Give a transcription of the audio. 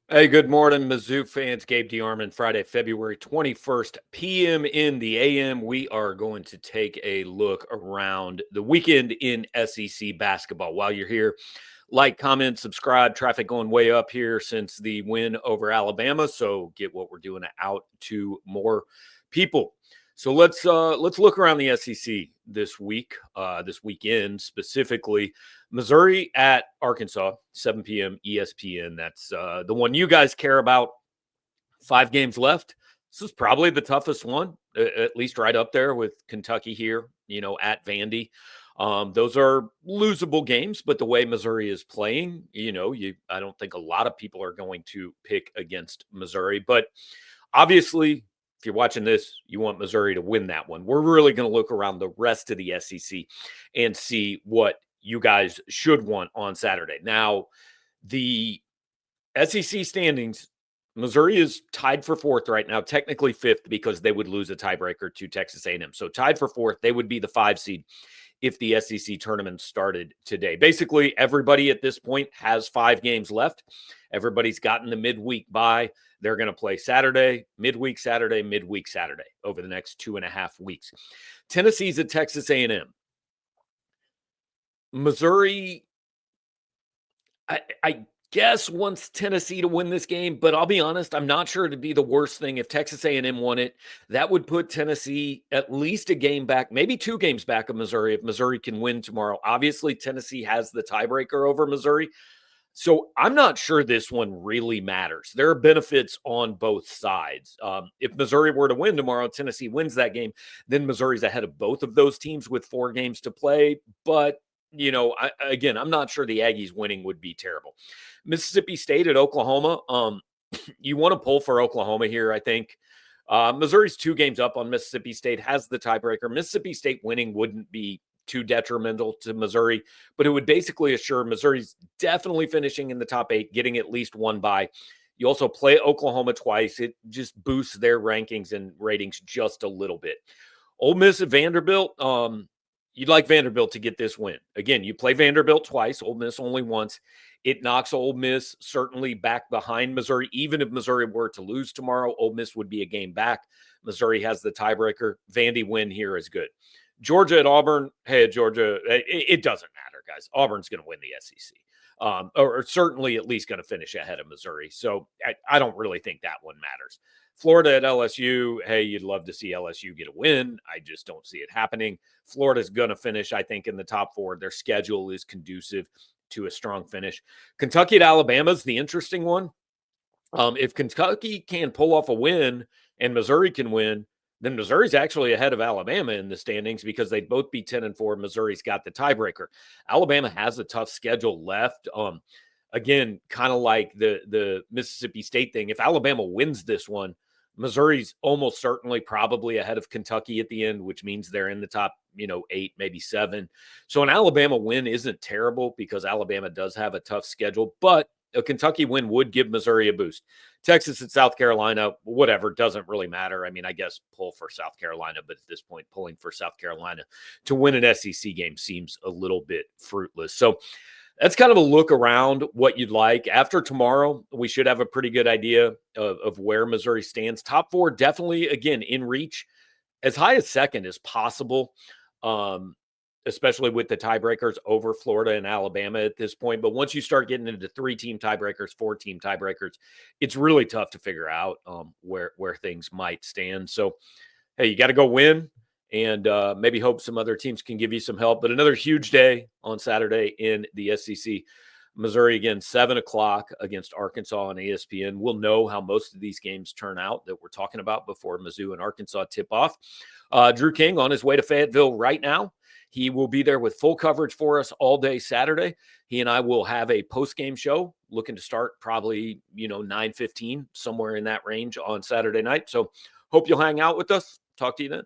Hey, good morning, Mizzou fans. Gabe DeArmond, Friday, February 21st, p.m. in the a.m. We are going to take a look around the weekend in SEC basketball. While you're here, like, comment, subscribe. Traffic going way up here since the win over Alabama. So get what we're doing out to more people. So let's look around the SEC this week, this weekend specifically. Missouri at Arkansas, 7 p.m. ESPN. That's the one you guys care about. 5 games left. This is probably the toughest one, at least right up there with Kentucky here, at Vandy. Those are losable games, but the way Missouri is playing, I don't think a lot of people are going to pick against Missouri. But obviously, if you're watching this, you want Missouri to win that one. We're really going to look around the rest of the SEC and see what you guys should want on Saturday. Now, the SEC standings, Missouri is tied for fourth right now, technically fifth because they would lose a tiebreaker to Texas A&M. So tied for fourth, they would be the 5 seed if the SEC tournament started today. Basically, everybody at this point has 5 games left. Everybody's gotten the midweek bye. They're going to play Saturday, midweek Saturday, midweek Saturday over the next 2.5 weeks. Tennessee's at Texas A&M. Missouri, I guess wants Tennessee to win this game, but I'll be honest, I'm not sure it'd be the worst thing if Texas A&M won it. That would put Tennessee at least a game back, maybe 2 games back of Missouri if Missouri can win tomorrow. Obviously, Tennessee has the tiebreaker over Missouri. So I'm not sure this one really matters. There are benefits on both sides. If Missouri were to win tomorrow, Tennessee wins that game, then Missouri's ahead of both of those teams with 4 games to play. But, again, I'm not sure the Aggies winning would be terrible. Mississippi State at Oklahoma. You want to pull for Oklahoma here, I think. Missouri's 2 games up on Mississippi State, has the tiebreaker. Mississippi State winning wouldn't be too detrimental to Missouri, but it would basically assure Missouri's definitely finishing in the top 8, getting at least 1 bye. You also play Oklahoma twice. It just boosts their rankings and ratings just a little bit. Ole Miss at Vanderbilt. You'd like Vanderbilt to get this win. Again, you play Vanderbilt twice, Ole Miss only once. It knocks Ole Miss certainly back behind Missouri. Even if Missouri were to lose tomorrow, Ole Miss would be a game back. Missouri has the tiebreaker. Vandy win here is good. Georgia at Auburn. Hey, Georgia, it doesn't matter, guys. Auburn's going to win the SEC, or certainly at least going to finish ahead of Missouri. So I don't really think that one matters. Florida at LSU. Hey, you'd love to see LSU get a win. I just don't see it happening. Florida's going to finish, I think, in the top 4. Their schedule is conducive to a strong finish. Kentucky at Alabama is the interesting one. If Kentucky can pull off a win and Missouri can win, then Missouri's actually ahead of Alabama in the standings because they'd both be 10-4. Missouri's got the tiebreaker. Alabama has a tough schedule left. Again, kind of like the Mississippi State thing. If Alabama wins this one, Missouri's almost certainly probably ahead of Kentucky at the end, which means they're in the top, 8, maybe 7. So an Alabama win isn't terrible because Alabama does have a tough schedule, but a Kentucky win would give Missouri a boost. Texas and South Carolina, whatever, doesn't really matter. I mean, I guess pull for South Carolina, but at this point, pulling for South Carolina to win an SEC game seems a little bit fruitless. So that's kind of a look around what you'd like. After tomorrow, we should have a pretty good idea of where Missouri stands. Top 4, definitely, again, in reach. As high as second as possible. Especially with the tiebreakers over Florida and Alabama at this point. But once you start getting into 3-team tiebreakers, 4-team tiebreakers, it's really tough to figure out where things might stand. So, hey, you got to go win and maybe hope some other teams can give you some help. But another huge day on Saturday in the SEC. Missouri, again, 7 o'clock against Arkansas on ESPN. We'll know how most of these games turn out that we're talking about before Mizzou and Arkansas tip off. Drew King on his way to Fayetteville right now. He will be there with full coverage for us all day Saturday. He and I will have a post-game show looking to start probably, 9:15, somewhere in that range on Saturday night. So hope you'll hang out with us. Talk to you then.